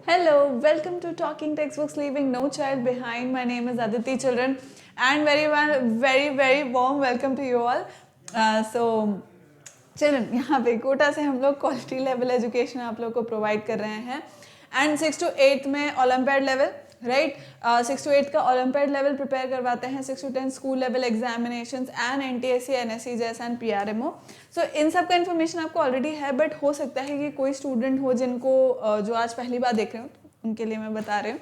Hello, welcome to Talking Textbooks Leaving No Child Behind. My name is Aditi Children and very warm welcome to you all. Children, यहाँ पे कोटा से हम लोग quality level education आप लोग को provide कर रहे हैं एंड 6 to 8 में ओलंपियाड लेवल राइट 6 to 8 का ओलंपियाड लेवल प्रिपेयर करवाते हैं 6 to 10 school level examinations and NTSC NSC जैसा एंड पीआरएमओ सो इन सब का इन्फॉर्मेशन आपको ऑलरेडी है बट हो सकता है कि कोई स्टूडेंट हो जिनको जो आज पहली बार देख रहे हो तो उनके लिए मैं बता रही हूँ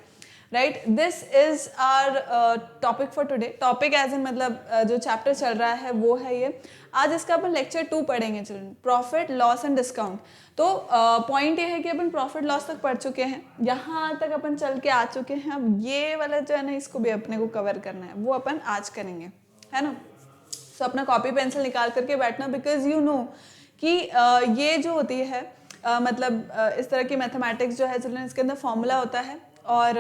right this is our topic for today topic as in मतलब जो चैप्टर चल रहा है वो है ये आज इसका अपन लेक्चर 2 पढ़ेंगे children profit loss and discount तो पॉइंट ये है कि अपन प्रॉफिट लॉस तक पढ़ चुके हैं यहाँ तक अपन चल के आ चुके हैं अब ये वाला जो है ना इसको भी अपने को कवर करना है वो अपन आज करेंगे है ना सो अपना कॉपी पेंसिल निकाल करके बैठना बिकॉज यू नो कि ये जो होती है इस तरह की मैथमेटिक्स जो है चिल्ड्रन इसके अंदर फॉर्मूला होता है और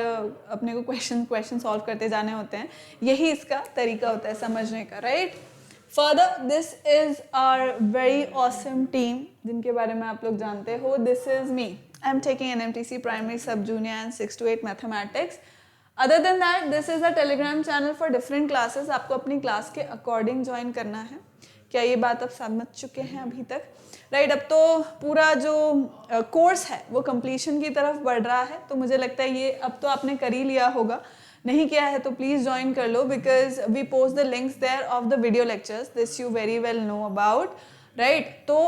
अपने को क्वेश्चन सॉल्व करते जाने होते हैं यही इसका तरीका होता है समझने का right further this is our very awesome team जिनके बारे में आप लोग जानते हो this is me I am taking NMTC primary sub junior and 6 to 8 mathematics other than that this is a Telegram channel for different classes आपको अपनी class के अकॉर्डिंग ज्वाइन करना है क्या ये बात आप समझ चुके हैं अभी तक राइट अब तो पूरा जो कोर्स है वो कंप्लीशन की तरफ बढ़ रहा है तो मुझे लगता है ये अब तो आपने कर ही लिया होगा नहीं किया है तो प्लीज़ ज्वाइन कर लो because we post the links there of the video lectures this you very well know about right तो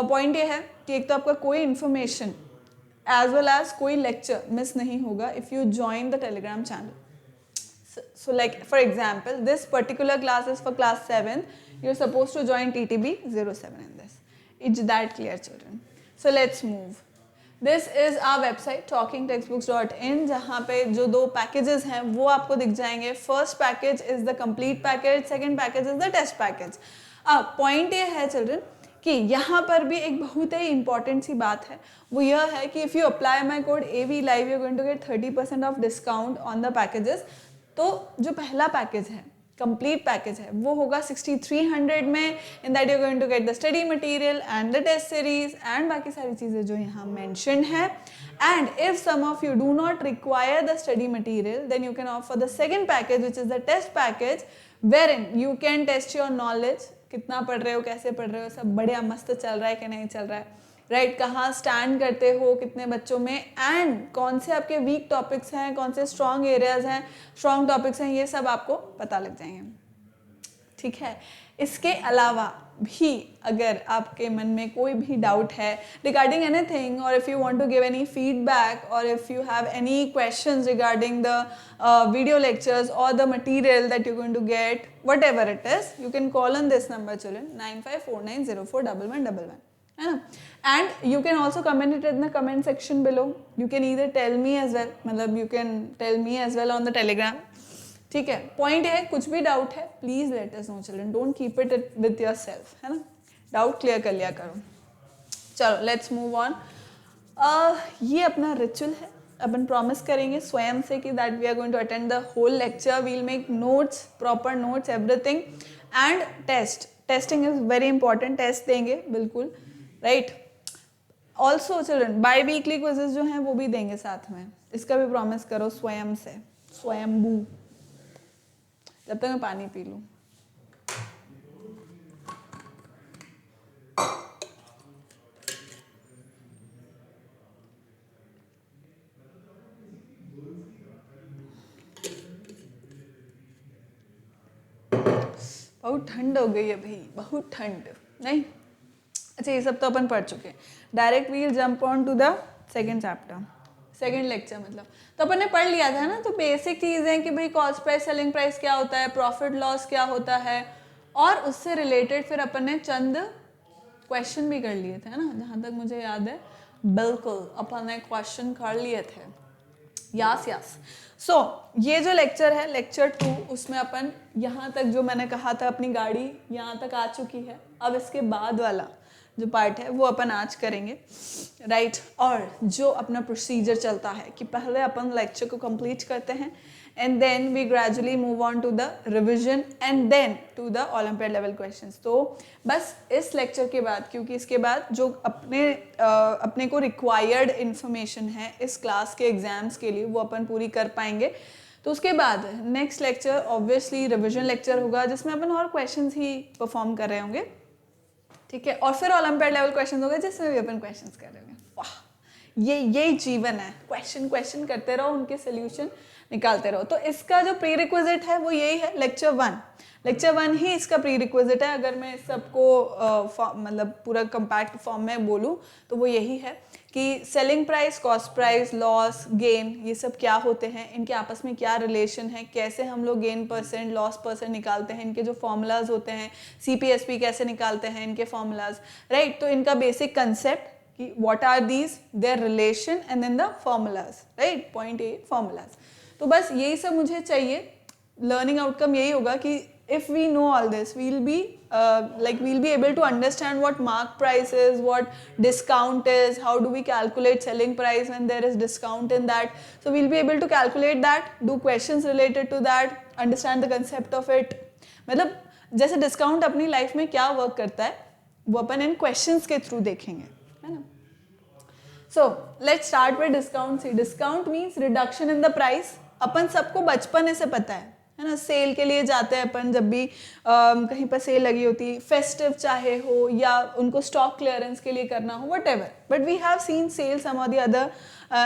पॉइंट ये है कि एक तो आपका कोई इन्फॉर्मेशन एज वेल एज कोई लेक्चर मिस नहीं होगा if you join the Telegram channel so like for example this particular class is for class 7 you're supposed to join TTB 07 in this it's that clear children so let's move this is our website talkingtextbooks.in जहाँ पे जो 2 packages हैं वो आपको दिख जाएंगे first package is the complete package second package is the test package अब point ये है चिल्ड्रन कि यहाँ पर भी एक बहुत ही इंपॉर्टेंट सी बात है वो यह है कि if you apply my code AV live you're going to get 30% of discount on the packages तो जो पहला पैकेज है कंप्लीट पैकेज है वो होगा 6300 में in that you going to get the study material and the test series and बाकी सारी चीज़ें जो यहाँ मेंशन है and if some of you do not require the study material then you can offer the second package which is the test package where in you can test your knowledge कितना पढ़ रहे हो कैसे पढ़ रहे हो सब बढ़िया मस्त चल रहा है कि नहीं चल रहा है राइट कहाँ स्टैंड करते हो कितने बच्चों में एंड कौन से आपके वीक टॉपिक्स हैं कौन से स्ट्रॉन्ग एरियाज हैं स्ट्रॉन्ग टॉपिक्स हैं ये सब आपको पता लग जाएंगे ठीक है इसके अलावा भी अगर आपके मन में कोई भी डाउट है रिगार्डिंग एनीथिंग और if you want to give any feedback और if you have any questions regarding the video lectures और the material that you going to get whatever it is you can call on this number children 9549041111 है ना and you can also comment it in the comment section below you can either tell me as well मतलब you can tell me as well on the Telegram ठीक है point है कुछ भी doubt है please let us know children don't keep it with your self है ना doubt clear कर लिया करो चलो लेट्स मूव ऑन ये अपना रिचुअल है अपन प्रॉमिस करेंगे स्वयं से कि that we are going to attend the whole lecture we'll make notes proper notes everything and testing is very important test देंगे बिल्कुल right also children by weekly quizzes जो हैं वो भी देंगे साथ में इसका भी प्रॉमिस करो स्वयं से स्वयंभू जब तक मैं पानी पी लूँ बहुत ठंड हो गई है भाई बहुत ठंड नहीं अच्छा ये सब तो अपन पढ़ चुके हैं direct we'll jump on to the second chapter second lecture मतलब तो अपन ने पढ़ लिया था ना तो बेसिक चीज़ें कि भाई कॉस्ट प्राइस सेलिंग प्राइस क्या होता है प्रॉफिट लॉस क्या होता है और उससे रिलेटेड फिर अपन ने चंद क्वेश्चन भी कर लिए थे ना जहाँ तक मुझे याद है बिल्कुल अपन ने क्वेश्चन कर लिए थे यस सो ये जो लेक्चर है लेक्चर 2 उसमें अपन यहाँ तक जो मैंने कहा था अपनी गाड़ी यहाँ तक आ चुकी है अब इसके बाद वाला जो पार्ट है वो अपन आज करेंगे राइट और जो अपना प्रोसीजर चलता है कि पहले अपन लेक्चर को कंप्लीट करते हैं and then we gradually move on to the revision and then to the Olympiad level questions. तो बस इस लेक्चर के बाद, क्योंकि इसके बाद जो अपने को रिक्वायर्ड इन्फॉर्मेशन है इस क्लास के एग्जाम्स के लिए वो अपन पूरी कर पाएंगे. तो उसके बाद next lecture obviously revision lecture होगा जिसमें अपन और क्वेश्चंस ही परफॉर्म कर रहे होंगे, ठीक है. और फिर ओलंपियाड लेवल क्वेश्चंस होंगे जिसमें भी अपन क्वेश्चंस कर रहे होंगे. वाह, यही जीवन है, क्वेश्चन करते रहो, उनके सोल्यूशन निकालते रहो. तो इसका जो प्री रिक्विजिट है वो यही है, लेक्चर वन ही इसका प्री रिक्विजिट है. अगर मैं सबको मतलब पूरा कंपैक्ट फॉर्म में बोलूँ तो वो यही है कि selling price, cost price, loss, gain, ये सब क्या होते हैं, इनके आपस में क्या रिलेशन है, कैसे हम लोग गेन परसेंट, लॉस परसेंट निकालते हैं, इनके जो फॉर्मूलाज होते हैं, CPSP कैसे निकालते हैं, इनके फॉर्मूलाज, राइट. तो इनका बेसिक कंसेप्ट कि what are these, their relation and then the formulas, right. Point a formulas. तो बस यही सब मुझे चाहिए. लर्निंग आउटकम यही होगा कि if we know all this, we'll be able to understand what mark price is, what discount is, how do we calculate selling price when there is discount in that. So we'll be able to calculate that, do questions related to that, understand the concept of it. मतलब जैसे discount अपनी life में क्या work करता है वो अपन इन questions के through देखेंगे, है ना. So let's start with discount. See, discount means reduction in the price. अपन सबको बचपन से पता है ना. सेल के लिए जाते हैं अपन जब भी कहीं पर सेल लगी होती, फेस्टिव चाहे हो या उनको स्टॉक क्लियरेंस के लिए करना हो, whatever. But we have seen sale some of the other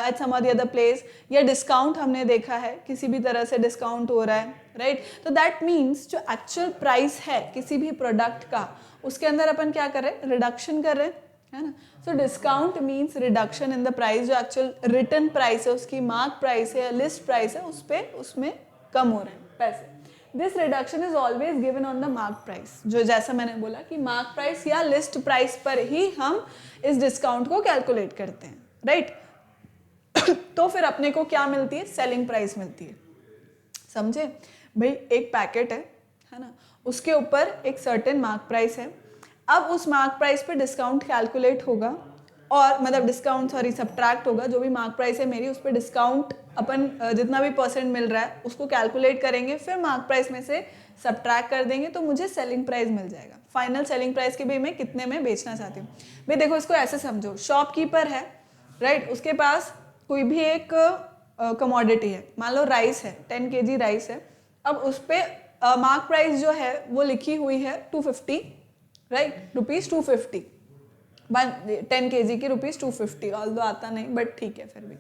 at some of the other place, या डिस्काउंट हमने देखा है, किसी भी तरह से डिस्काउंट हो रहा है, राइट. तो दैट मीन्स जो एक्चुअल प्राइस है किसी भी प्रोडक्ट का, उसके अंदर अपन क्या कर रहे हैं, रिडक्शन कर रहे हैं, है ना. So discount means reduction in the price. जो एक्चुअल रिटर्न प्राइस है, उसकी मार्क प्राइस है, लिस्ट प्राइस है, उसमें कम हो रहे हैं पैसे. This reduction is always given on the mark price. जो जैसा मैंने बोला कि मार्क प्राइस या लिस्ट प्राइस पर ही हम इस डिस्काउंट को कैलकुलेट करते हैं, राइट. तो फिर अपने को क्या मिलती है, सेलिंग प्राइस मिलती है. समझे भाई, एक पैकेट है ना, उसके ऊपर एक सर्टेन मार्क प्राइस है. अब उस मार्क प्राइस पे डिस्काउंट कैलकुलेट होगा, और मतलब डिस्काउंट सब्ट्रैक्ट होगा. जो भी मार्क प्राइस है मेरी, उस पर डिस्काउंट अपन जितना भी परसेंट मिल रहा है उसको कैलकुलेट करेंगे, फिर मार्क प्राइस में से सब्ट्रैक्ट कर देंगे तो मुझे सेलिंग प्राइस मिल जाएगा. फाइनल सेलिंग प्राइस की भी मैं कितने में बेचना चाहती हूँ. भाई देखो, इसको ऐसे समझो, शॉपकीपर है, राइट. उसके पास कोई भी एक कमोडिटी है, मान लो राइस है, 10 kg राइस है. अब उस पर मार्क प्राइस जो है वो लिखी हुई है 250, राइट, ₹250. 10 kg की ₹250, ऑल्दो आता नहीं बट ठीक है फिर भी,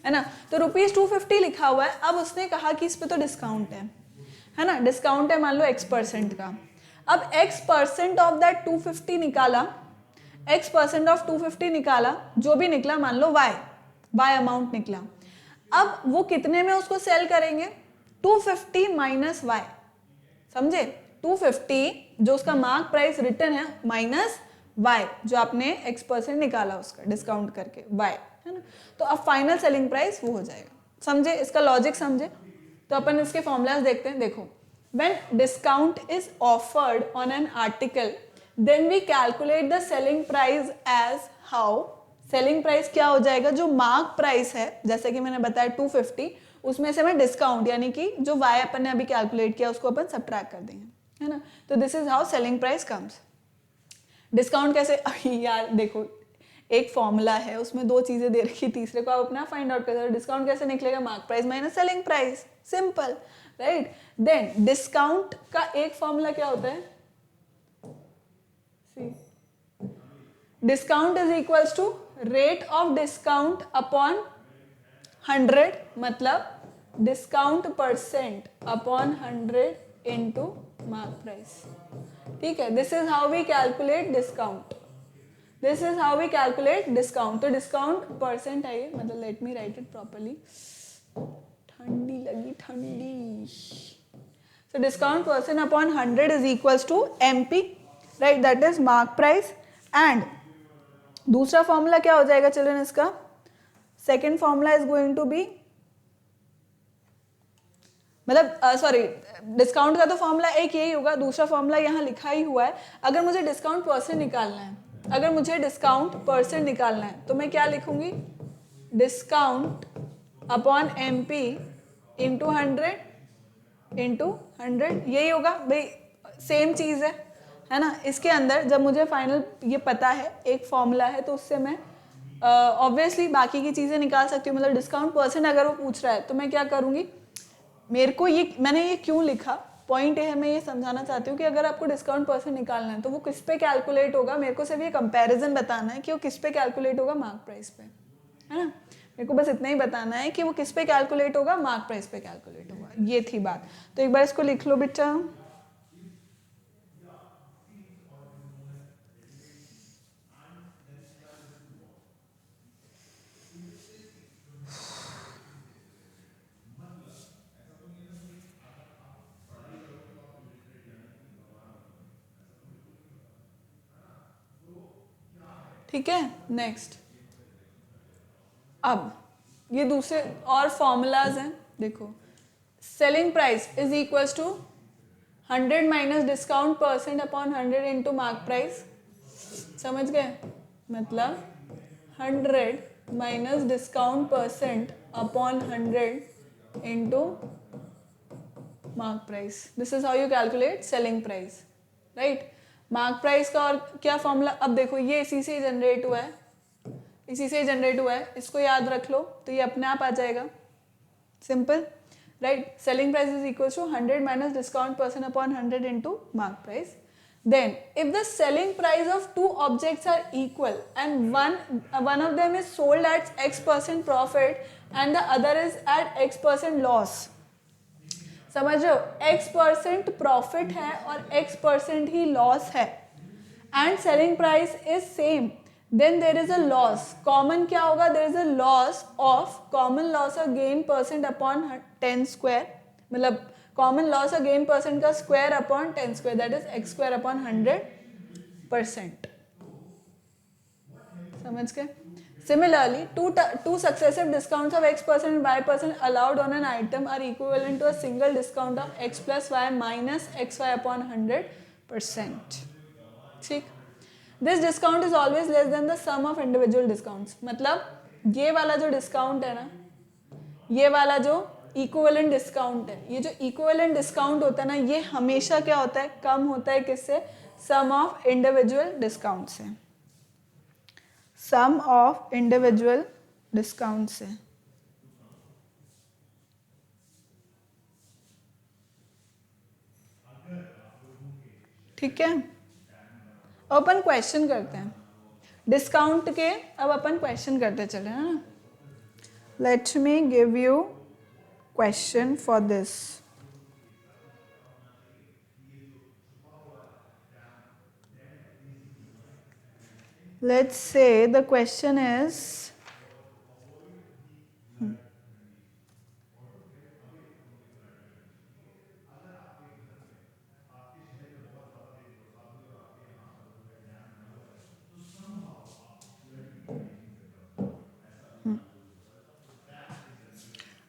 है ना. तो ₹250 लिखा हुआ है. अब उसने कहा कि इस पे तो डिस्काउंट है ना, डिस्काउंट है मान लो X% का. अब X% ऑफ दैट 250 निकाला, X% ऑफ 250 निकाला, जो भी निकला मान लो Y अमाउंट निकला. अब वो कितने में उसको सेल करेंगे, 250 माइनस Y. समझे, 250 जो उसका मार्क प्राइस रिटर्न है माइनस Y जो आपने X% निकाला उसका डिस्काउंट करके, Y, है ना. तो अब फाइनल सेलिंग प्राइस वो हो जाएगा. समझे, इसका लॉजिक समझे. तो अपन इसके फॉर्मूलाज देखते हैं. देखो, when discount is offered on an article then we calculate the selling price as how. Selling price क्या हो जाएगा, जो मार्क प्राइस है, जैसे कि मैंने बताया 250, उसमें से मैं डिस्काउंट यानी कि जो Y अपन ने अभी कैलकुलेट किया उसको अपन सब्ट्रैक्ट कर देंगे, है ना. तो this is how selling price comes. Discount कैसे, यार देखो, एक फॉर्मूला है, उसमें 2 चीजें दे रखी, तीसरे को आप अपना फाइंड आउट कर सकते हो. डिस्काउंट कैसे निकलेगा, mark price minus selling price, simple, right. Then discount का एक फॉर्मूला क्या होता है, discount is equals to rate of discount upon 100, मतलब discount percent upon 100 into mark price. ठीक है, this is how we calculate discount. This is how we calculate discount. तो discount percent है, मतलब let me write it properly, ठंडी लगी ठंडी. So discount percent upon 100 is equals to MP, right, that is mark price. And दूसरा formula क्या हो जाएगा चिल्ड्रन, इसका second formula is going to be, मतलब सॉरी, डिस्काउंट का तो फॉर्मूला एक यही होगा, दूसरा फॉर्मूला यहाँ लिखा ही हुआ है. अगर मुझे डिस्काउंट परसेंट निकालना है, तो मैं क्या लिखूंगी, डिस्काउंट अपॉन MP इंटू 100 यही होगा भाई, सेम चीज़ है ना। इसके अंदर जब मुझे फाइनल ये पता है, एक फॉर्मूला है, तो उससे मैं ऑब्वियसली बाकी की चीज़ें निकाल सकती हूँ। मतलब डिस्काउंट परसेंट अगर वो पूछ रहा है तो मैं क्या करूँगी, मेरे को ये, मैंने ये क्यों लिखा, पॉइंट ये है, मैं ये समझाना चाहती हूँ कि अगर आपको डिस्काउंट परसेंट निकालना है तो वो किस पे कैलकुलेट होगा, मेरे को सिर्फ ये कंपैरिजन बताना है कि वो किस पे कैलकुलेट होगा, मार्क प्राइस पे, है ना। मेरे को बस इतना ही बताना है कि वो किस पे कैलकुलेट होगा, मार्क प्राइस पे कैलकुलेट होगा, ये थी बात। तो एक बार इसको लिख लो बेटा। ठीक है, नेक्स्ट। अब ये दूसरे और फॉर्मूलाज हैं, देखो। Selling price is equals to 100 minus discount percent upon 100 into mark price. समझ गए, मतलब 100 minus discount percent upon 100 into mark price. This is how you calculate selling price, right. Mark price का और क्या फॉर्मूला, अब देखो ये इसी से जनरेट हुआ है, इसी से जनरेट हुआ है, इसको याद रख लो तो ये अपने आप आ जाएगा, सिंपल, राइट। Selling price is equal to 100 minus discount percent upon 100 into mark price. Then, if the selling price of two objects are equal and one of them is sold at X% profit and the other is at X% loss, समझ रहे हो, X% profit है और X% ही loss है, and selling price is same, then there is a loss. Common क्या होगा, there is a loss of common loss और गेन परसेंट अपॉन 10 स्क्वायर, मतलब कॉमन लॉस और गेन परसेंट का square upon 10 square, that is X square upon 100%। समझ गए। Similarly, two successive discounts of X% and Y% allowed on an item are equivalent to a single discount of X plus Y minus XY upon 100%. ठीक, this discount is always less than the sum of individual discounts. मतलब ये वाला जो discount है ना, ये वाला जो इक्विवेलेंट डिस्काउंट है, ये जो इक्विवेलेंट डिस्काउंट होता है ना, ये हमेशा क्या होता है, कम होता है किससे, सम ऑफ इंडिविजुअल डिस्काउंट से, सम ऑफ इंडिविजुअल डिस्काउंट से। ठीक है, अपन क्वेश्चन करते हैं डिस्काउंट के, अब अपन क्वेश्चन करते चले ना। Let me give you question for this. Let's say the question is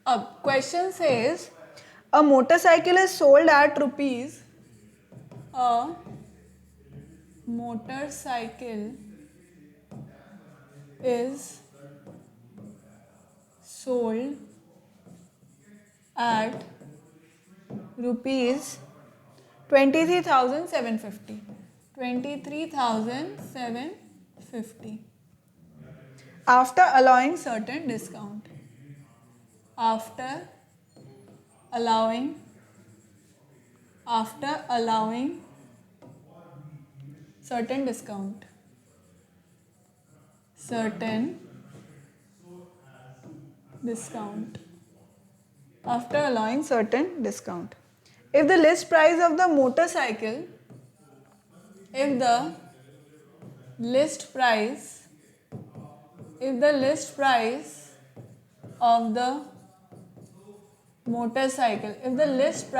अब question says a motorcycle is sold at rupees, a motorcycle is sold at rupees 23,750, 23,750 after allowing certain discount, after allowing certain discount, after allowing certain discount. If the list price of the motorcycle, if the list price of the motorcycle, if the list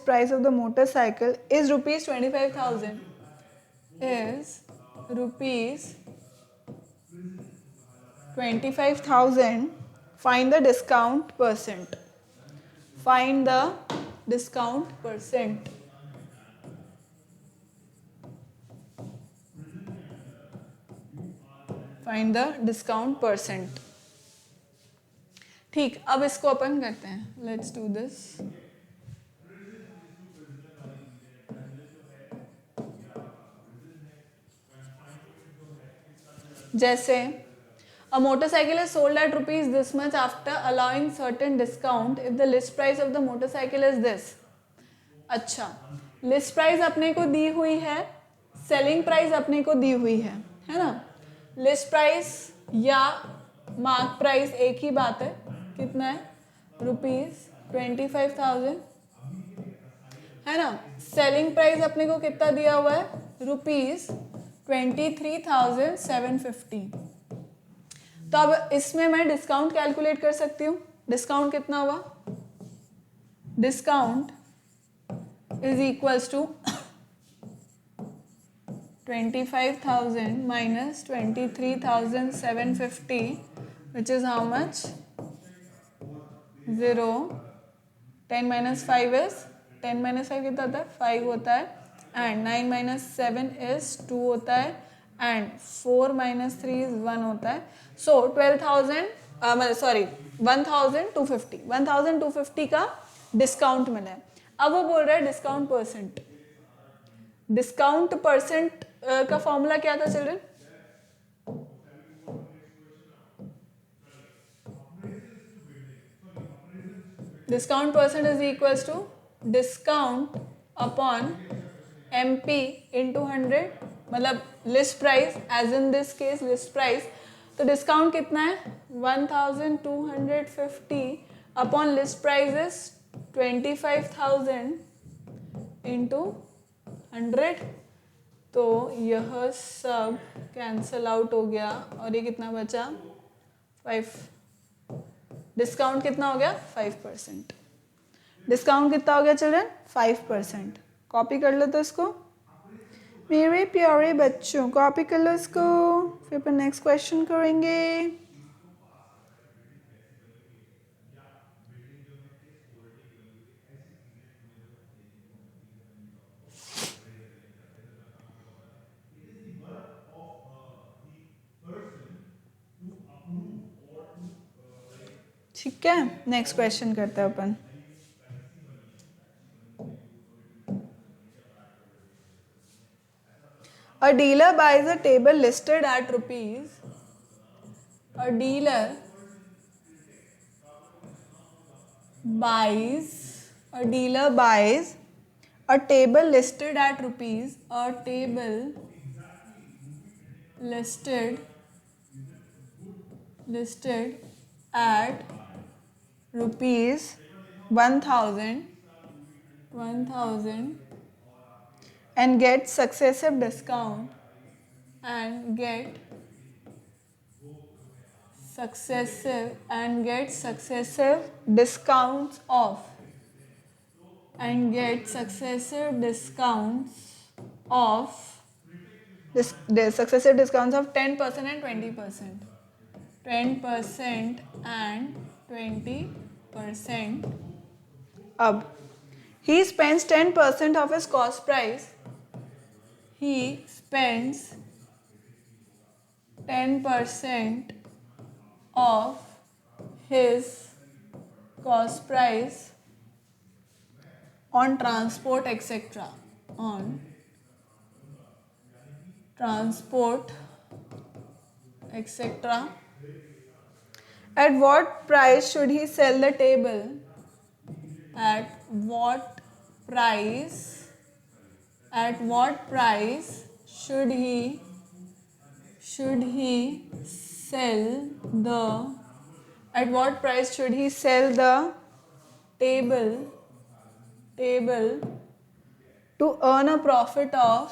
price of the motorcycle is rupees 25,000, is rupees 25,000, find the discount percent. Find the discount percent. Find the discount percent. ठीक, अब इसको अपन करते हैं, let's do this. जैसे a motorcycle is sold at rupees this much after allowing certain discount if the list price of the motorcycle is this। अच्छा, list price अपने को दी हुई है, सेलिंग प्राइस अपने को दी हुई है ना। लिस्ट प्राइस या मार्क प्राइस एक ही बात है, कितना है, ₹25,000 है ना। सेलिंग प्राइस अपने को कितना दिया हुआ है, ₹23,750। तो अब इसमें मैं डिस्काउंट कैलकुलेट कर सकती हूँ। डिस्काउंट कितना हुआ, discount is equals to 25,000 minus 23,750 which is how much, 0, 10 minus 5 is 10 minus 5 कितना होता है, 5 होता है, and 9 minus 7 is 2 होता है, and 4 minus 3 is 1 होता है। So 1,250 का डिस्काउंट मिला है। अब वो बोल रहा है डिस्काउंट परसेंट। डिस्काउंट परसेंट का फॉर्मूला क्या था children, discount percent is equals to discount upon MP into 100, मतलब list price, as in this case list price. तो डिस्काउंट कितना है, 1,250 upon list price is 25,000 into 100। तो यह सब कैंसल आउट हो गया और ये कितना बचा, 5। डिस्काउंट कितना हो गया, 5%। डिस्काउंट कितना हो गया चिल्ड्रन, 5%। कॉपी कर लो तो इसको, मेरे प्यारे बच्चों कॉपी कर लो इसको, फिर अपन नेक्स्ट क्वेश्चन करेंगे। ठीक है, नेक्स्ट क्वेश्चन करते हैं अपन। A dealer buys a table listed at rupees. A dealer buys a table listed at rupees. A table listed at rupees 1,000 and get successive discount successive discounts of 10% and 20%. 10% and 20%. अब he spends 10% of his cost price. He spends 10% of his cost price on transport etc. On transport etc. At what price should he sell the table? At what price should he sell the table to earn a profit of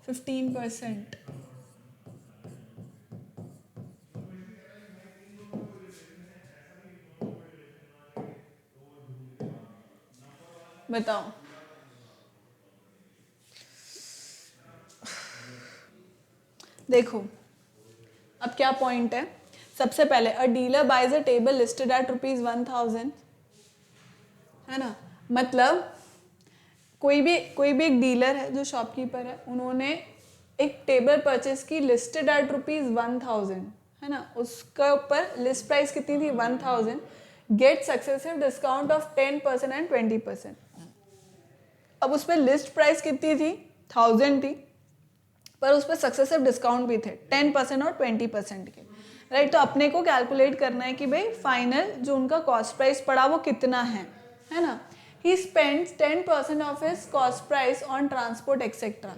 15%. बताओ, देखो अब क्या point है। सबसे पहले a dealer buys a table listed at rupees 1,000, है ना, मतलब कोई भी एक डीलर है जो शॉपकीपर है, उन्होंने एक टेबल परचेस की लिस्टेड एट ₹1000, है ना, उसका ऊपर लिस्ट प्राइस कितनी थी 1000, get successive discount of 10% and 20%। अब उस पर लिस्ट प्राइस कितनी थी 1000 थी, पर उस पर सक्सेसिव डिस्काउंट भी थे 10% और 20% के, राइट। तो अपने को कैलकुलेट करना है कि भाई फाइनल जो उनका कॉस्ट प्राइस पड़ा वो कितना है ना। He spends 10% of his cost price on transport etcetera.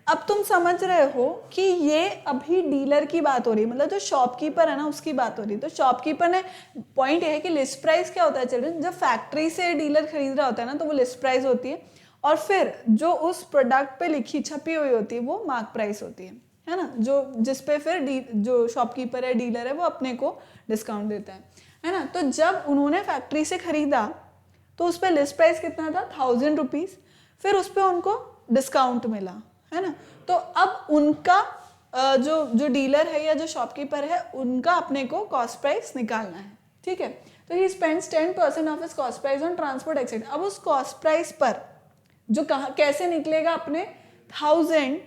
अब तुम समझ रहे हो कि ये अभी डीलर की बात हो रही है, मतलब जो शॉपकीपर है ना उसकी बात हो रही है। तो शॉपकीपर ने पॉइंट ये है कि लिस्ट प्राइस क्या होता है चिल्ड्रन, जब फैक्ट्री से डीलर खरीद रहा होता है ना तो वो लिस्ट प्राइस होती है, और फिर जो उस प्रोडक्ट पे लिखी छपी हुई होती है वो मार्क प्राइस होती है ना, जो जिस पे फिर जो शॉपकीपर है डीलर है वो अपने को डिस्काउंट देता है ना। तो जब उन्होंने फैक्ट्री से खरीदा तो उस पर लिस्ट प्राइस कितना था ₹1000, फिर उस पर उनको डिस्काउंट मिला, है ना। तो अब उनका जो डीलर है या जो शॉपकीपर है उनका अपने को कॉस्ट प्राइस निकालना है, ठीक है। तो he spends 10% of his cost price on transport etcetera. अब उस कॉस्ट प्राइस पर जो कैसे निकलेगा, अपने 1000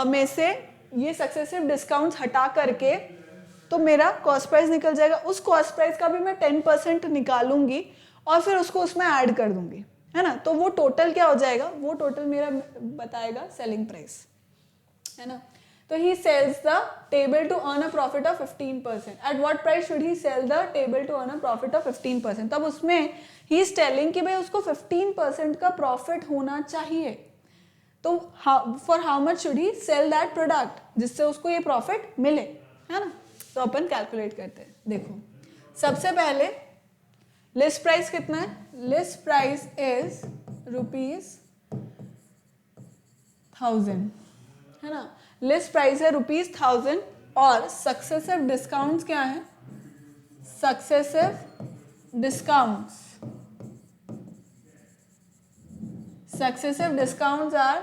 में से ये सक्सेसिव डिस्काउंट्स हटा करके तो मेरा कॉस्ट प्राइस निकल जाएगा। उस कॉस्ट प्राइस का भी मैं 10% निकालूंगी और फिर उसको उसमें ऐड कर दूंगी, है ना। तो वो टोटल क्या हो जाएगा, वो टोटल मेरा बताएगा सेलिंग प्राइस, है ना। तो he sells the table to earn a profit of 15%। At what price should he sell the table to earn a profit of 15%। तब उसमें ही इज टेलिंग कि भाई उसको 15% का प्रॉफिट होना चाहिए। तो for how much should he sell that product, जिससे उसको ये प्रॉफिट मिले, है ना। तो अपन कैलकुलेट करते हैं। देखो सबसे पहले लिस्ट प्राइस कितना है, लिस्ट प्राइस इज ₹1000, है ना। लिस्ट प्राइस है ₹1000 और सक्सेसिव डिस्काउंट्स क्या है, सक्सेसिव डिस्काउंट्स आर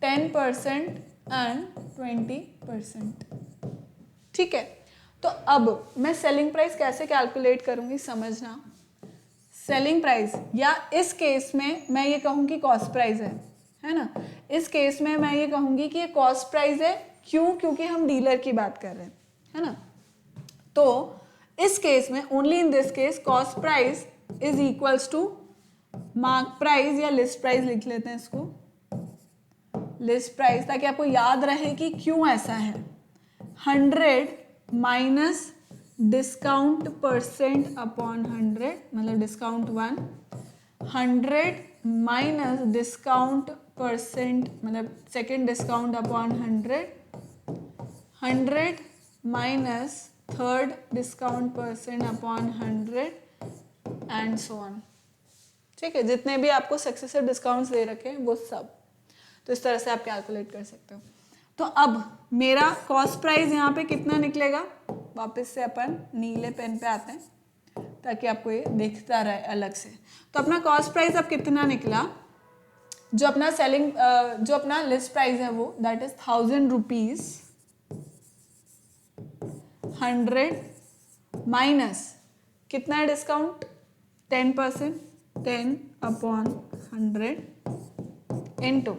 10% एंड 20%, ठीक है। तो अब मैं सेलिंग प्राइस कैसे कैलकुलेट करूंगी समझना। सेलिंग प्राइस, या इस केस में मैं ये कहूँगी कॉस्ट प्राइस है ना। इस केस में मैं ये कहूँगी कि ये कॉस्ट प्राइस है, क्यों, क्योंकि हम डीलर की बात कर रहे हैं, है ना। तो इस केस में only in this case cost price is equals to mark price, या लिस्ट प्राइस लिख लेते हैं इसको, लिस्ट प्राइस, ताकि आपको याद रहे कि क्यों ऐसा है। 100 माइनस डिस्काउंट परसेंट अपॉन 100, मतलब डिस्काउंट 1, 100 माइनस डिस्काउंट परसेंट मतलब second discount upon 100, 100 minus third discount percent upon 100 and so on, ठीक है। जितने भी आपको सक्सेसिव डिस्काउंट्स दे रखे हैं वो सब, तो इस तरह से आप कैलकुलेट कर सकते हो। तो अब मेरा कॉस्ट प्राइस यहाँ पे कितना निकलेगा, वापस से अपन नीले पेन पे आते हैं ताकि आपको ये दिखता रहे अलग से। तो अपना कॉस्ट प्राइस अब कितना निकला, जो अपना जो अपना लिस्ट प्राइस है वो दैट इज ₹1000, 100 माइनस कितना है डिस्काउंट 10%, 10 अपॉन 100 इंटू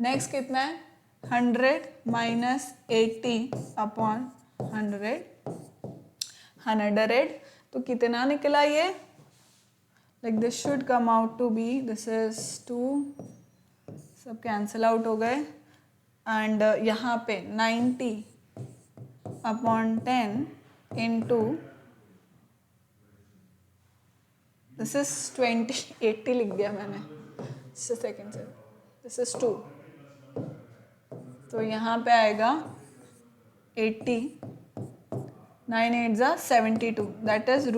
नेक्स्ट कितना है 100 माइनस 80 अपॉन 100, 100, तो कितना निकला ये, like this should come out to be, this is 2, सब कैंसिल आउट हो गए, एंड यहाँ पे 90 अपॉन 10 इंटू दिस इज 20, 80 लिख दिया मैंने, सेकेंड से, दिस इज 2, तो यहाँ पे आएगा 80, 9 8 जा 72, दैट इज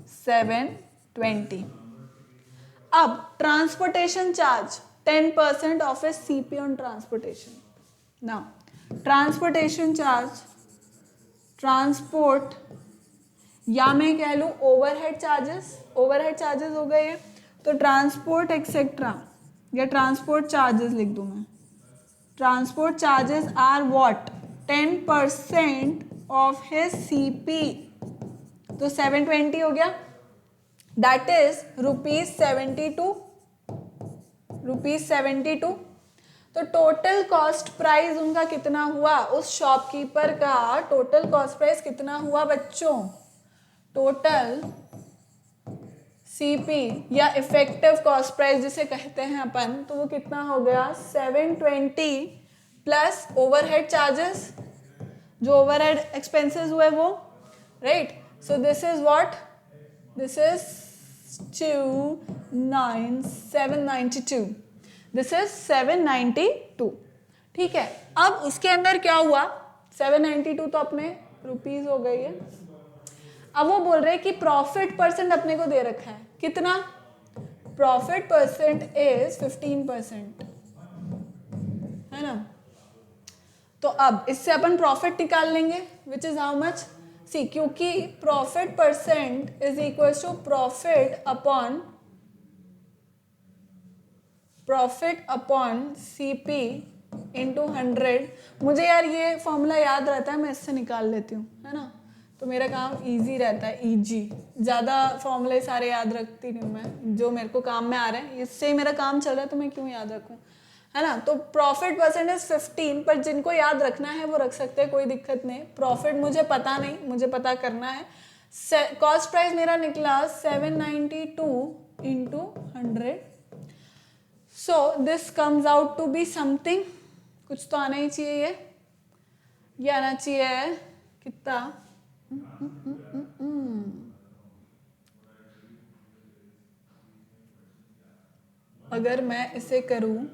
₹720। अब transportation charge 10% of a CP on transportation. Now transportation charge, transport, या मैं कह लूँ ओवरहेड चार्जेस हो गए, तो ट्रांसपोर्ट एक्सेट्रा या ट्रांसपोर्ट चार्जेस लिख दूँ मैं। Transport charges are what, 10% of his CP, तो 720 हो गया, दैट इज ₹72, ₹72। तो टोटल कॉस्ट प्राइस उनका कितना हुआ, उस शॉपकीपर का टोटल कॉस्ट प्राइस कितना हुआ बच्चों, टोटल सीपी या इफेक्टिव कॉस्ट प्राइस जिसे कहते हैं अपन, तो वो कितना हो गया 720 प्लस ओवरहेड चार्जेस, जो ओवरहेड एक्सपेंसेस हुए वो, right. So this is what, this is 792, this is 792, ठीक है। अब उसके अंदर क्या हुआ, 792 तो अपने रुपीज हो गई है। अब वो बोल रहे हैं कि प्रॉफिट परसेंट अपने को दे रखा है, कितना, प्रॉफिट परसेंट इज 15%, है ना। तो अब इससे अपन प्रॉफिट निकाल लेंगे, which is how much, see, क्योंकि profit percent is equal to profit upon CP into 100। मुझे यार ये फॉर्मूला याद रहता है, मैं इससे निकाल लेती हूँ, है ना, तो मेरा काम इजी रहता है, इजी। ज़्यादा फॉर्मूले सारे याद रखती नहीं मैं, जो मेरे को काम में आ रहे हैं, इससे ही मेरा काम चल रहा है, तो मैं क्यों याद रखूँ, है ना। तो प्रॉफिट परसेंट इज 15, पर जिनको याद रखना है वो रख सकते हैं, कोई दिक्कत नहीं। प्रॉफिट मुझे पता नहीं, मुझे पता करना है। कॉस्ट प्राइस मेरा निकला 792 into 100, so this comes out to be something, कुछ तो आना ही चाहिए, ये आना चाहिए कितना, अगर मैं इसे करूं,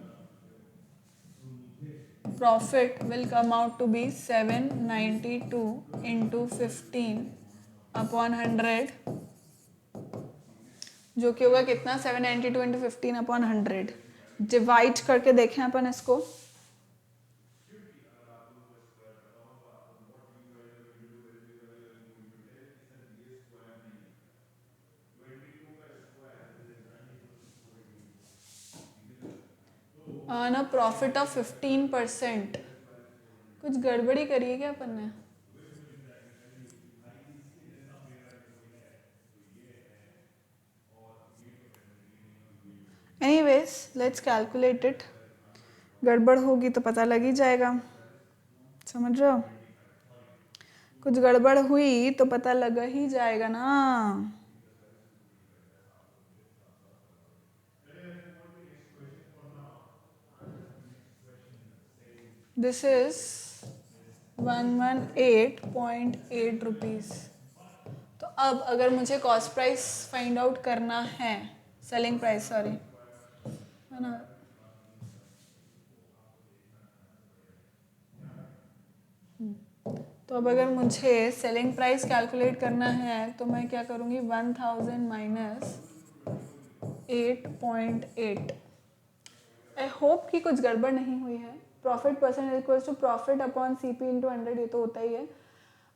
profit will come out to be 792 into 15 upon 100, जो कि होगा कितना, 792 इंटू 15 अपॉन 100। डिवाइड करके देखें अपन इसको, ना प्रॉफिट ऑफ 15%, कुछ गड़बड़ी करी है क्या अपन ने, एनीवेज लेट्स कैलकुलेट इट, गड़बड़ होगी तो पता लग ही जाएगा, समझ रहे हो, कुछ गड़बड़ हुई तो पता लग ही जाएगा ना। This is 118.8 rupees. तो अब अगर मुझे कॉस्ट प्राइस फाइंड आउट करना है, सेलिंग प्राइस सॉरी, है ना, तो अब अगर मुझे सेलिंग प्राइस कैलकुलेट करना है तो मैं क्या करूँगी, 1000 माइनस 8.8। आई होप कि कुछ गड़बड़ नहीं हुई है। Profit percent equals to profit upon CP into 100, ये तो होता ही है।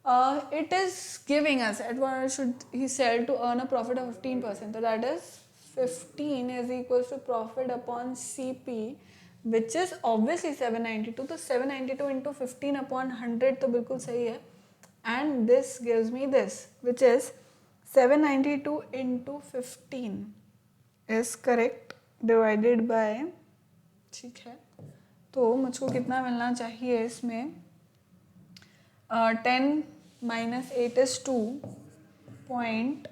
It is giving us, at what should he sell to earn a profit of 15%, so that is 15 is equals to profit upon CP, which is obviously 792, तो 792 into 15 upon 100 तो बिल्कुल सही है, and this gives me this, which is 792 into 15 is correct divided by, ठीक है, तो मुझको कितना मिलना चाहिए इसमें, 10 minus 8 is 2 point,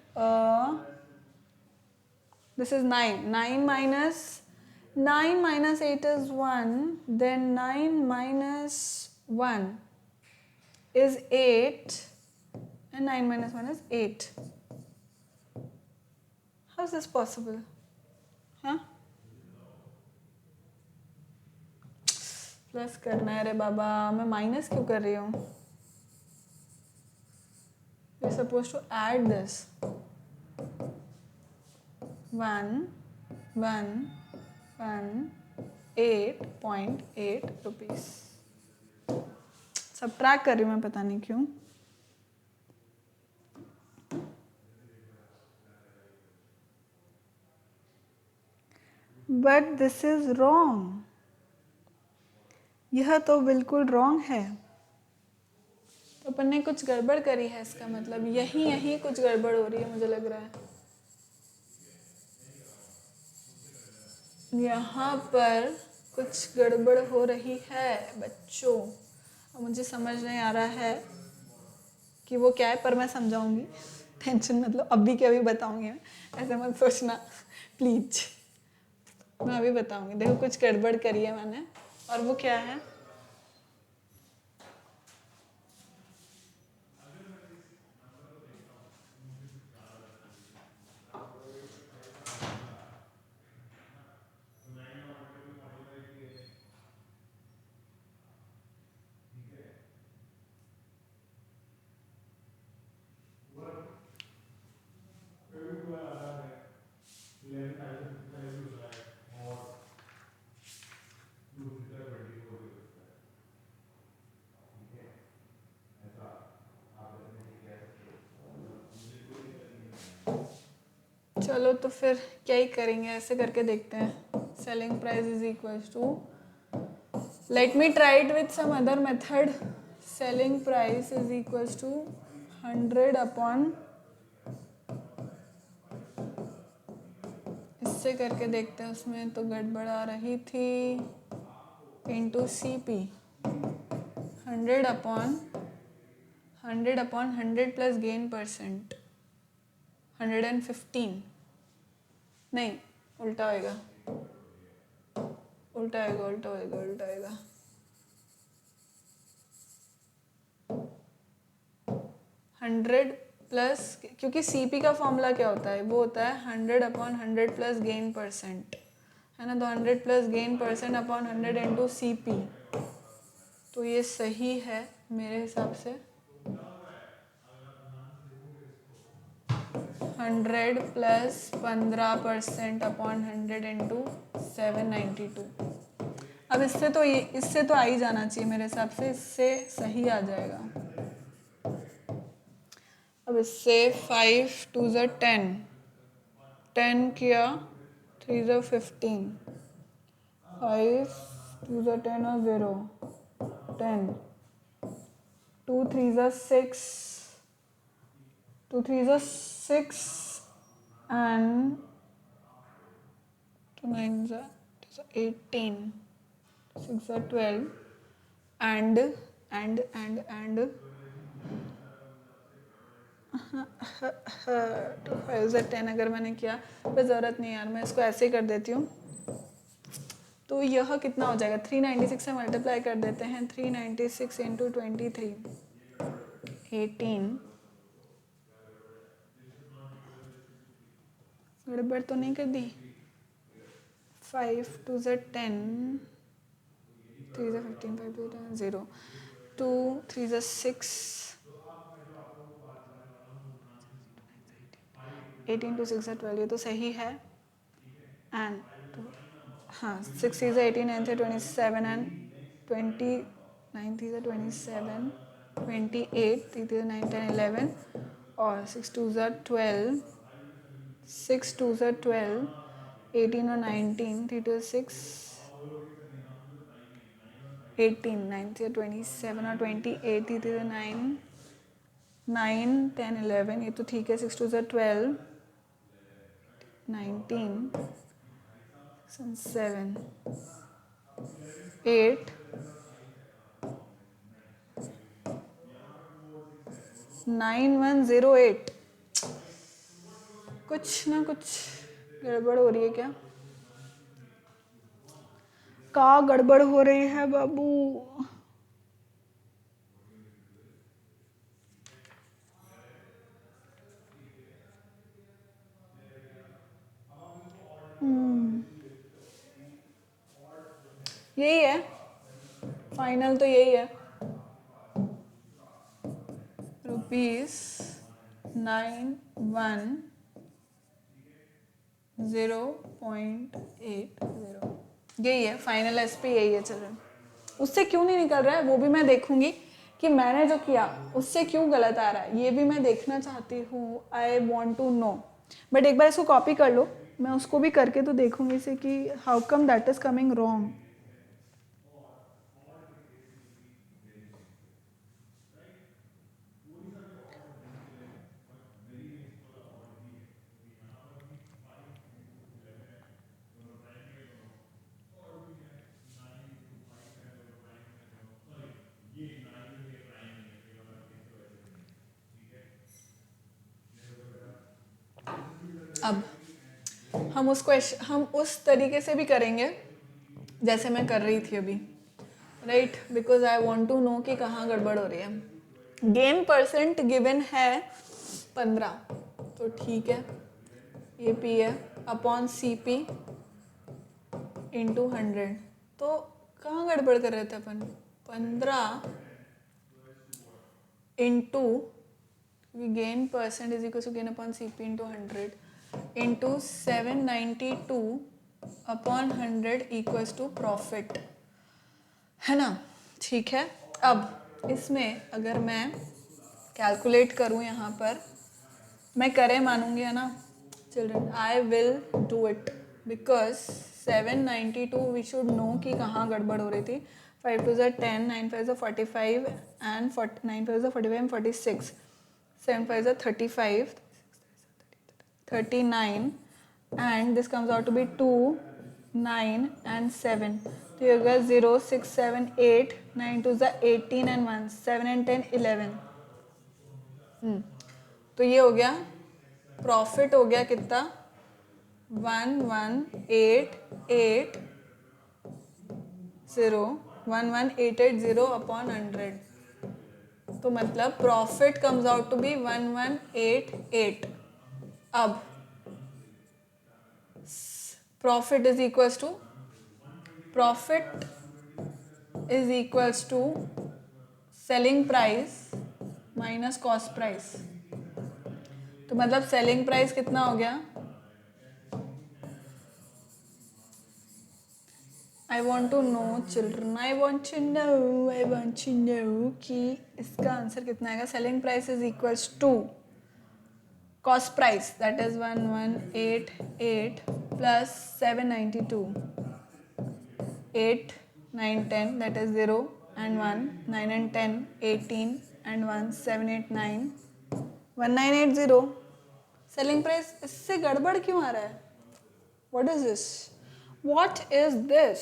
this is 9, 9 minus 8 is 1, then 9 minus 1 is 8, and 9 minus 1 is 8. How is this possible? हाँ, प्लस करना है रे बाबा, मैं माइनस क्यों कर रही हूँ, we're supposed to add this, 118.8 rupees, subtract कर रही हूँ मैं, पता नहीं क्यों। बट दिस इज रॉन्ग, यह तो बिल्कुल रॉन्ग है, तो अपन ने कुछ गड़बड़ करी है, इसका मतलब यही कुछ गड़बड़ हो रही है, मुझे लग रहा है। यहाँ पर कुछ गड़बड़ हो रही है बच्चों। अब मुझे समझ नहीं आ रहा है कि वो क्या है, पर मैं समझाऊंगी। टेंशन मतलब अभी के अभी बताऊंगी मैं, ऐसे मत सोचना प्लीज। मैं अभी बताऊंगी। देखो कुछ गड़बड़ करी है मैंने, और वो क्या है। चलो तो फिर क्या ही करेंगे, ऐसे करके देखते हैं। Selling price is equal to, let me try it with some other method. Selling price is equal to 100 upon, इससे करके देखते हैं। उसमें तो गड़बड़ आ रही थी, into C P. 100 plus gain percent 115, नहीं उल्टा होएगा, उल्टा होएगा, उल्टा होएगा, उल्टा होएगा। 100 प्लस, क्योंकि सीपी का फॉर्मूला क्या होता है, वो होता है 100/100 प्लस गेन परसेंट, है ना। तो 100 plus gain percent upon 100 into C P. तो ये सही है मेरे हिसाब से। 100 प्लस 15% अपॉन 100 इंटू 792। अब इससे तो आ ही जाना चाहिए मेरे हिसाब से, इससे सही आ जाएगा। अब इससे 5 2 ज़ा 10, 10 किया, 3 ज़ा 15, 5 2 ज़ा 10 और 0, 10, 2 3 ज़ा 6, 2 3 ज़ा 6 and 2 9 ज़ा 18, 6 ज़ा 12 and 2 5 ज़ा 10 अगर मैंने किया, पर ज़रूरत नहीं यार, मैं इसको ऐसे ही कर देती हूँ। तो यह कितना हो जाएगा, 396 से मल्टीप्लाई कर देते हैं। 396 इंटू 23, 18। गड़बड़ तो नहीं कर दी। 5 2 ज़ा 10, 3 ज़ा 15, 5 2 10 0, 2 3 ज़ा 6, 18 2 6 ज़ा 12, ये तो सही है। एंड हाँ, 6 3 ज़ा 18, 9 थे 27 एंड 20, 9 3 ज़ा 27, 28, 3 3 9 10 11 और 6 2 ज़ा 12, 6 2 ज़ा 12, 18 और 19, 3 2 6, 18, 9 3 27 और 28, 3 3 9, 9 10 11, ये तो ठीक है। 6 2 ज़ा 12, 19, 7, 8, 9108। कुछ ना कुछ गड़बड़ हो रही है क्या? का गड़बड़ हो रही है बाबू? यही है फाइनल, तो यही है। ₹91,080, यही है फाइनल एसपी, यही है। चलो, उससे क्यों नहीं निकल रहा है वो भी मैं देखूंगी, कि मैंने जो किया उससे क्यों गलत आ रहा है, ये भी मैं देखना चाहती हूँ। I want to know. But एक बार इसको कॉपी कर लो, मैं उसको भी करके तो देखूंगी इसे, कि how come that is coming wrong. अब हम उस तरीके से भी करेंगे जैसे मैं कर रही थी अभी, right, because I want to know कि कहाँ गड़बड़ हो रही है। गेन परसेंट गिवन है 15, तो ठीक है, ये पी है अपॉन सी पी इंटू 100, तो कहाँ गड़बड़ कर रहे थे अपन? 15 into gain percent is equal to gain upon C P into 100 into 792 upon 100 equals to profit, है ना? ठीक है, अब इसमें अगर मैं कैलकुलेट करूँ यहाँ पर, मैं करे मानूंगी, है ना children? I will do it because 792 we should know कि कहाँ गड़बड़ हो रही थी। 5 2 ज़ा 10, 9 5 ज़ा 45 एंड 9 5 ज़ा 45 एंड 46, 7 5 ज़ा 35, 39 and this comes out to be 2, 9 and 7, तो ये होगा 0 6 7 8, 9 2 ज़ा 18 एंड 1, 7 एंड 10 11। तो ये हो गया प्रॉफिट, हो गया कितना? 11880 11880 अपॉन 100, तो मतलब profit comes out to be 1188। अब profit is equals to selling price minus cost price, तो मतलब सेलिंग प्राइस कितना हो गया? I want to know children, I want to know कि इसका आंसर कितना आएगा। Selling price is equals to cost price, that is 1188 plus 792, 8 9 10, that is 0 and 1, 9 and 10, 18 and 1, 7 8 9, 1980। Selling price, इससे गड़बड़ क्यों आ रहा है? What is this? What is this?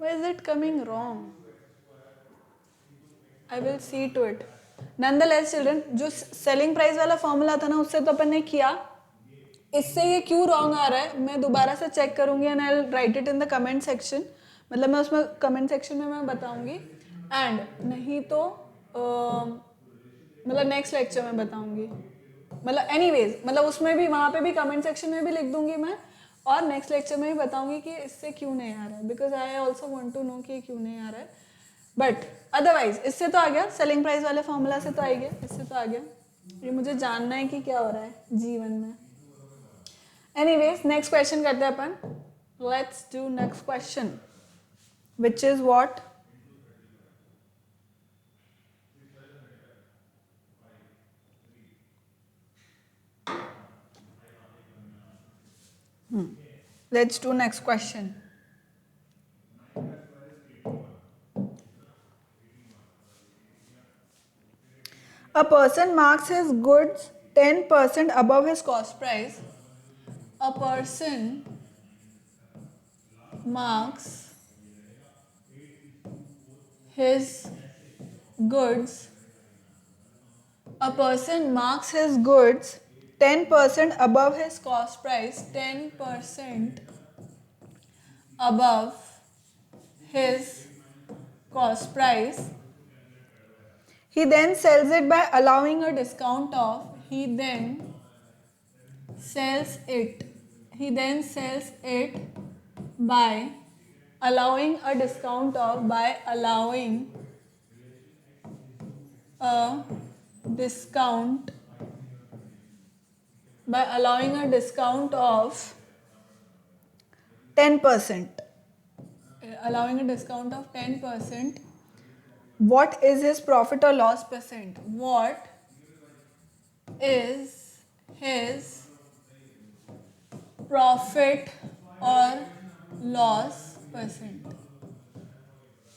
Why is it coming wrong? I will see to it. Nonetheless, children, जो selling price वाला formula था ना, उससे तो अपन ने किया, इससे ये क्यों रॉन्ग आ रहा है मैं दोबारा से चेक करूंगी and I will write it in the comment section, मतलब मैं उसमें कमेंट सेक्शन में मैं बताऊंगी, एंड नहीं तो मतलब नेक्स्ट लेक्चर में बताऊंगी, मतलब एनीवेज, मतलब उसमें भी, वहाँ पे भी कमेंट सेक्शन में भी लिख दूंगी मैं, और नेक्स्ट लेक्चर में भी बताऊंगी कि इससे क्यों नहीं आ रहा है, because I also want to know कि क्यों नहीं आ रहा है। बट अदरवाइज इससे तो आ गया, सेलिंग प्राइस वाले फॉर्मूला से तो आ गया, इससे तो आ गया, ये मुझे जानना है कि क्या हो रहा है जीवन में। एनीवेज नेक्स्ट क्वेश्चन करते हैं अपन, let's do next question which is what? Let's do next question. A person marks his goods 10% above his cost price. A person marks his goods. A person marks his goods 10% above his cost price. 10% above his cost price. He then sells it by allowing a discount of. He then sells it by allowing a discount of. By allowing a discount. By allowing a discount of 10%. Allowing a discount of 10%. What is his profit or loss percent? What is his profit or loss percent?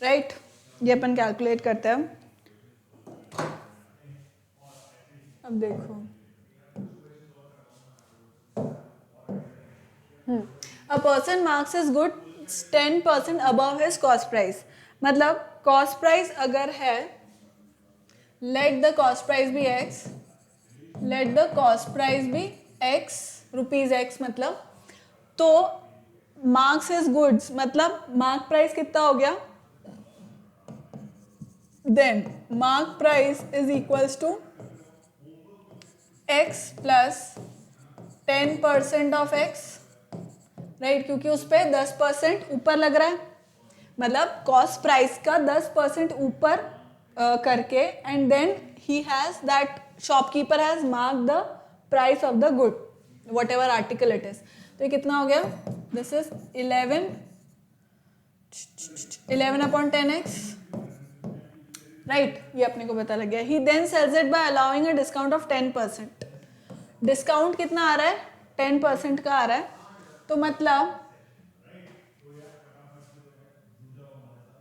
Right? ये अपन calculate करते हैं। अब देखो, a person marks his goods 10% above his cost price. मतलब cost price अगर है, let the cost price be X, let the cost price be X, rupees X मतलब, तो मार्क्स इज गुड्स मतलब मार्क प्राइस कितना हो गया, then mark price is equals to X plus 10% of X, right, क्योंकि उस पर 10% ऊपर लग रहा है, मतलब कॉस्ट प्राइस का 10% ऊपर करके, and then he has that shopkeeper has mark the price of the good whatever article it is. तो ये कितना हो गया, दिस इज 11/10x, राइट, ये अपने को पता लग गया। He then sells it by allowing a discount of 10%। Discount कितना आ रहा है, 10% का आ रहा है, तो मतलब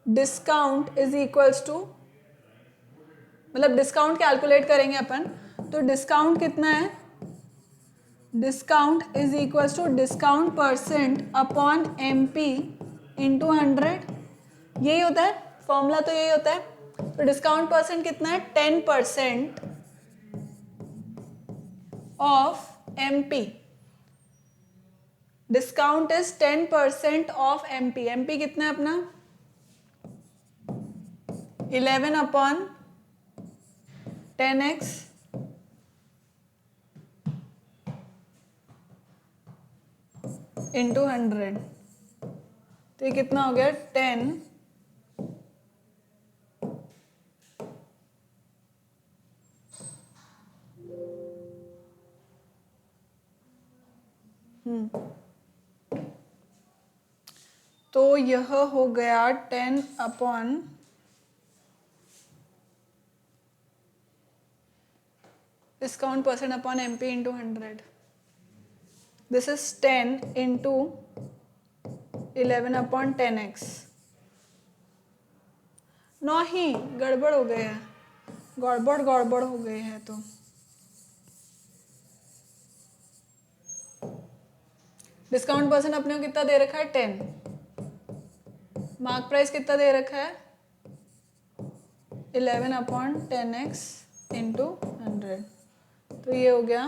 डिस्काउंट इज इक्वल्स टू, मतलब डिस्काउंट कैलकुलेट करेंगे अपन, तो डिस्काउंट कितना है, discount is equals to discount percent upon MP into 100, यही होता है फॉर्मूला, तो यही होता है। तो डिस्काउंट परसेंट कितना है, 10% of MP, discount is 10% of MP, MP कितना है अपना 11/10x इंटू 100, तो ये कितना हो गया 10 तो यह हो गया 10 upon discount percent upon MP into 100, this is 10 into 11/10x। नहीं, गड़बड़ हो गया है, गड़बड़ हो गई है। तो डिस्काउंट परसेंट अपने को कितना दे रखा है 10, मार्क प्राइस कितना दे रखा है 11/10x इंटू 100, तो ये हो गया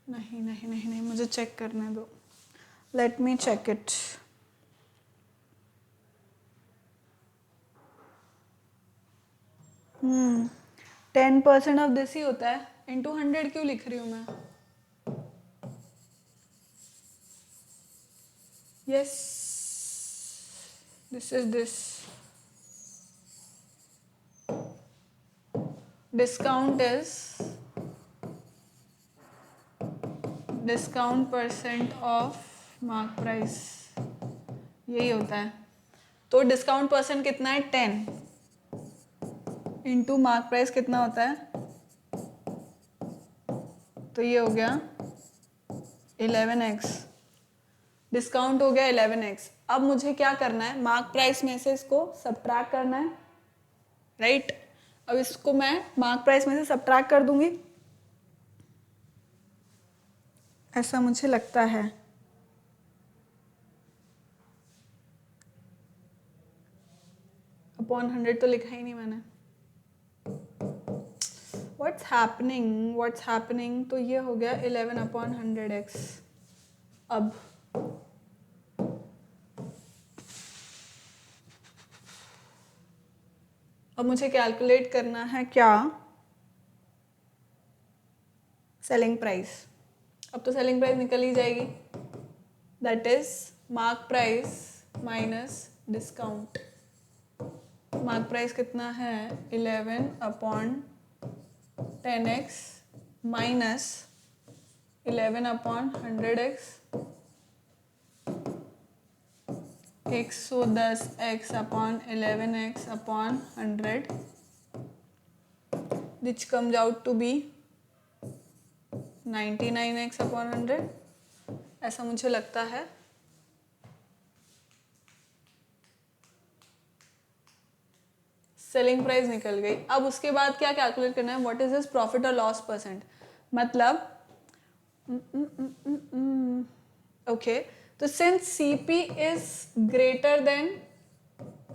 नहीं, मुझे चेक करने दो, let me check it. Hmm, 10% of this ही होता है, इंटू 100 क्यों लिख रही हूँ मैं, yes, this is this, discount is discount percent of mark price, यही होता है। तो डिस्काउंट परसेंट कितना है 10 इंटू मार्क प्राइस कितना होता है, तो ये हो गया 11x, डिस्काउंट हो गया 11x। अब मुझे क्या करना है, मार्क प्राइस में से इसको सब्ट्रैक्ट करना है, राइट। अब इसको मैं मार्क प्राइस में से सब्ट्रैक्ट कर दूंगी, ऐसा मुझे लगता है। अपॉन 100 तो लिखा ही नहीं मैंने, व्हाट्स हैपनिंग, तो ये हो गया 11/100x। अब मुझे कैलकुलेट करना है क्या, सेलिंग प्राइस। अब तो सेलिंग प्राइस निकल ही जाएगी, that is mark price minus discount. Mark price कितना है 11/10x minus 11/100x, 110x/11x/100, which comes out to be 99x/100, ऐसा मुझे लगता है। सेलिंग प्राइस निकल गई। अब उसके बाद क्या कैलकुलेट करना है, व्हाट इज दिस प्रॉफिट और लॉस परसेंट, मतलब ओके तो since CP is greater than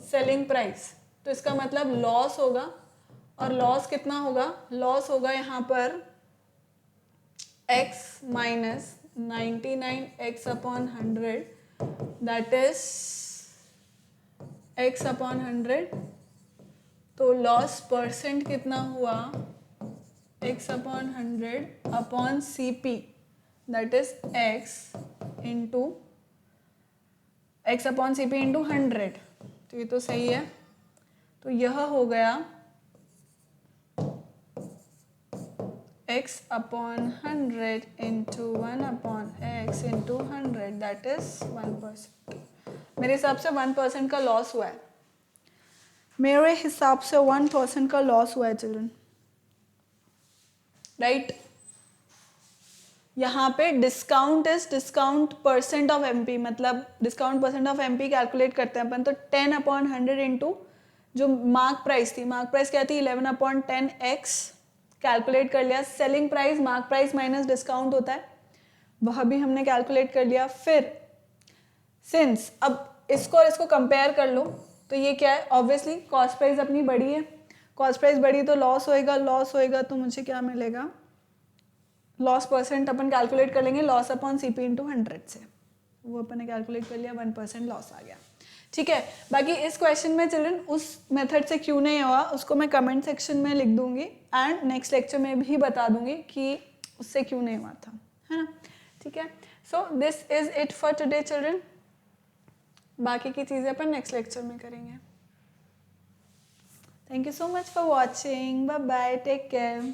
selling price, तो इसका मतलब लॉस होगा, और लॉस कितना होगा, लॉस होगा यहाँ पर x minus 99x upon 100, that is x upon 100, तो लॉस परसेंट कितना हुआ, x upon 100 upon CP, that is x upon CP into 100, तो ये तो सही है, तो यह हो गया x upon 100 into 1 upon x into 100, that is 1%। मेरे हिसाब से 1% का लॉस हुआ है, मेरे हिसाब से 1% का लॉस हुआ है चिल्ड्रन, राइट। यहाँ पे discount is discount percent of MP, मतलब discount percent of MP calculate करते हैं अपन, तो 10 अपॉन 100 इंटू जो मार्क प्राइस थी, मार्क प्राइस क्या थी 11 अपॉन 10x, कैलकुलेट कर लिया। Selling price mark price minus discount होता है, वह भी हमने कैलकुलेट कर लिया। फिर सिंस अब इसको और इसको कंपेयर कर लो, तो ये क्या है, ऑब्वियसली कॉस्ट प्राइस अपनी बड़ी है, कॉस्ट प्राइस बड़ी तो लॉस होएगा, लॉस होएगा तो मुझे क्या मिलेगा, लॉस परसेंट अपन कैलकुलेट कर लेंगे, लॉस अपॉन CP इंटू 100 से, वो अपन ने कैलकुलेट कर लिया, 1% लॉस आ गया, ठीक है। बाकी इस क्वेश्चन में चिल्ड्रन उस मेथड से क्यों नहीं हुआ उसको मैं कमेंट सेक्शन में लिख दूंगी, एंड नेक्स्ट लेक्चर में भी बता दूंगी कि उससे क्यों नहीं हुआ था, है ना, ठीक है। So this is it for today children, बाकी की चीज़ें अपन नेक्स्ट लेक्चर में करेंगे। Thank you so much for watching, bye bye, take care.